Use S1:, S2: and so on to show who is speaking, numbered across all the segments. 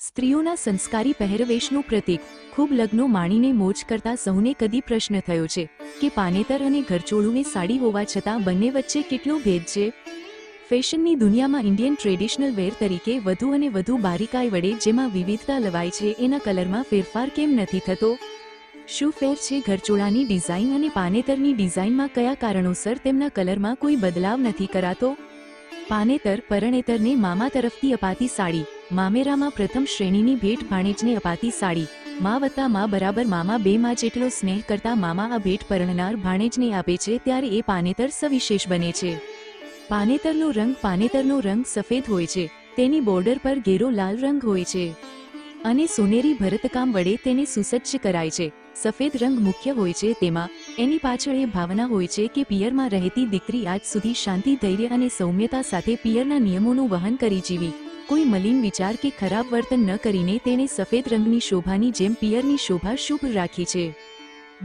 S1: સ્ત્રીઓના સંસ્કારી પહેરવેશનું પ્રતીક ખૂબ લગ્નો માણીને મોજ કરતા સૌને કદી પ્રશ્ન થયો છે કે પાનેતર અને ઘરચોળું એ સાડી હોવા છતાં બંને વચ્ચે કેટલો ભેદ છે। ફેશનની દુનિયામાં ઇન્ડિયન ટ્રેડિશનલ વેર તરીકે વધુ અને વધુ બારીકાઈ વડે જેમાં વિવિધતા લવાય છે એના કલરમાં ફેરફાર કેમ નથી થતો? શું ફેર છે ઘરચોળાની ડિઝાઇન અને પાનેતરની ડિઝાઇનમાં? કયા કારણોસર તેમના કલરમાં કોઈ બદલાવ નથી કરાતો? પાનેતર પરણેતરને મામા તરફથી અપાતી સાડી, મામેરામાં પ્રથમ શ્રેણીની ભેટ ભાણેજને અપાતી સાડી, મા વત્તા મા બરાબર મામા, બે માં જેટલો સ્નેહ કરતા મામા આ ભેટ પરણનાર ભાણેજને આપે છે ત્યારે એ પાનેતર સવિશેષ બને છે। પાનેતરનો રંગ સફેદ હોય છે, તેની બોર્ડર પર ઘેરો લાલ રંગ હોય છે અને સોનેરી ભરતકામ વડે તેને સુસજ્જ કરાય છે। સફેદ રંગ મુખ્ય હોય છે, તેમાં એની પાછળ એ ભાવના હોય છે કે પિયરમાં રહેતી દીકરી આજ સુધી શાંતિ, ધૈર્ય અને સૌમ્યતા સાથે પિયરના નિયમોનું વહન કરી જીવી, કોઈ મલિન વિચાર કે ખરાબ વર્તન ન કરીને તેણે સફેદ રંગની શોભાની જેમ પિયરની શોભા શુભ રાખી છે।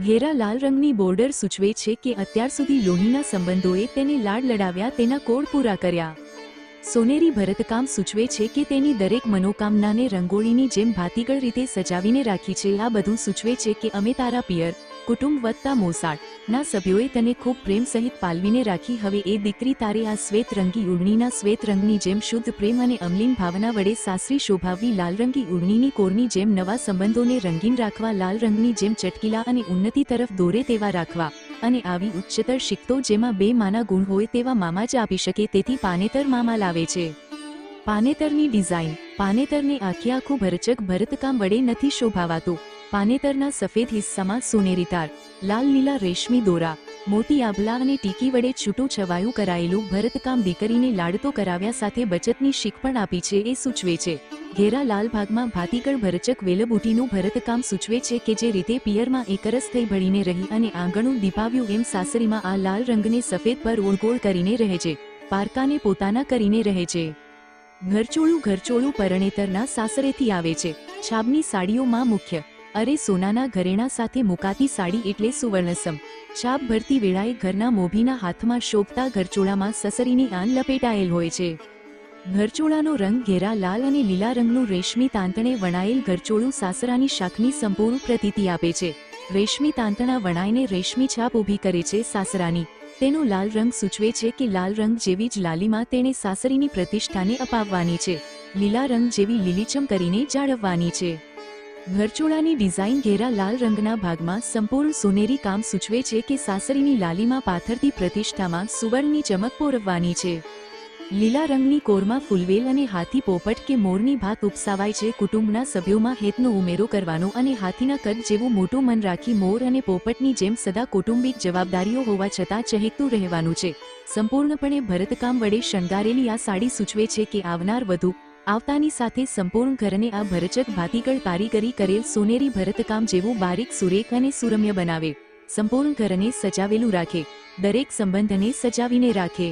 S1: ઘેરા લાલ રંગની બોર્ડર સૂચવે છે કે અત્યાર સુધી લોહીના સંબંધોએ તેને લાડ લડાવ્યા, તેના કોડ પૂરા કર્યા। સોનેરી ભરતકામ સૂચવે છે કે તેની દરેક મનોકામનાને રંગોળીની જેમ ભાતીગળ રીતે સજાવીને રાખી છે। આ બધું સૂચવે છે કે અમે તારા પિયર કુટુંબ વત્તા મોસાળના સભ્યોએ તને ખૂબ પ્રેમ સહિત પાલવીને રાખી। હવે એ દીકરી તારે આ શ્વેત રંગી ઉડણીના શ્વેત રંગની જેમ શુદ્ધ પ્રેમ અને અમલીન ભાવના વડે સાસરી શોભાવવી, લાલ રંગી ઉડણીની કોરની જેમ નવા સંબંધોને રંગીન રાખવા, લાલ રંગની જેમ ચટકીલા અને ઉન્નતિ તરફ દોરે તેવા રાખવા અને આવી ઉચ્ચતર શિખતો જેમાં બે માના ગુણ હોય તેવા મામા જ આપી શકે, તેથી પાનેતર મામા લાવે છે। પાનેતરની ડિઝાઇન, પાનેતરને આખે આખું ભરચક ભરતકામ વડે નથી શોભાવાતું। પાનેતરના સફેદ હિસ્સામાં સોનેરી તાર, લાલ લીલા રેશમી દોરા, મોતી આભલા અને ટીકી વડે છૂટું છવાયું કરાયેલું ભરતકામ દીકરીને લાડતો કરાવ્યા સાથે બચતની શીખ પણ આપી છે એ સૂચવે છે। ઘેરા લાલ ભાગમાં ભાતીગળ ભરચક વેલબુટીનું ભરતકામ સૂચવે છે કે જે રીતે પિયરમાં એકરસ થઈ ભળીને રહી અને આંગણું દીપાવ્યું એમ સાસરીમાં આ લાલ રંગને સફેદ પર ઓળગોળ કરીને રહે છે, પારકાને પોતાના કરીને રહે છે। ઘરચોળું પરણેતરના સાસરેથી આવે છે। છાબની સાડીઓમાં મુખ્ય અરે સોનાના ઘરેણા સાથે મુકાતી સાડી એટલે સુવર્ણસમ। છાબ ભરતી વેળાએ ઘરના મોભીના હાથમાં શોભતા ઘરચોળામાં સસરીની આન લપેટાયેલ હોય છે। ઘરચોળાનો રંગ ઘેરા લાલ અને લીલા રંગનું રેશમી તાંતણે વણાયેલ ઘરચોળું સાસરાની શાખની સંપૂર્ણ પ્રતીતિ આપે છે। રેશમી તાંતણા વણાઈને રેશમી છાપ ઊભી કરે છે સાસરાની। તેનો લાલ રંગ સૂચવે છે કે લાલ રંગ જેવી જ લાલીમાં તેણે સાસરીની પ્રતિષ્ઠાને અપાવવાની છે, લીલા રંગ જેવી લીલીછમ કરીને જાળવવાની છે। ઘરચોળાની ડિઝાઇન ઘેરા લાલ રંગના ભાગમાં સંપૂર્ણ સોનેરી કામ સૂચવે છે કે સાસરીની લાલીમાં પાથરતી પ્રતિષ્ઠામાં સુવર્ણની ચમક પોરવવાની છે। લીલા રંગની કોરમાં ફૂલવેલ અને હાથી, પોપટ કે મોરની ભાત ઉપસાવાય છે। કુટુંબના સભ્યોમાં હેતનો ઉમેરો કરવાનો અને હાથીના કદ જેવું મોટું મન રાખી મોર અને પોપટની જેમ સદા કૌટુંબિક જવાબદારીઓ હોવા છતાં ચહેકતું રહેવાનું છે। સંપૂર્ણપણે ભરતકામ વડે શણગારેલી આ સાડી સૂચવે છે કે આવનાર વધુ આવતાની સાથે સંપૂર્ણ ઘરને આ ભરચક ભાતીગળ કારીગરી કરેલ સોનેરી ભરતકામ જેવું બારીક, સુરેખ અને સુરમ્ય બનાવે, સંપૂર્ણ ઘરને સજાવેલું રાખે, દરેક સંબંધને સજાવીને રાખે।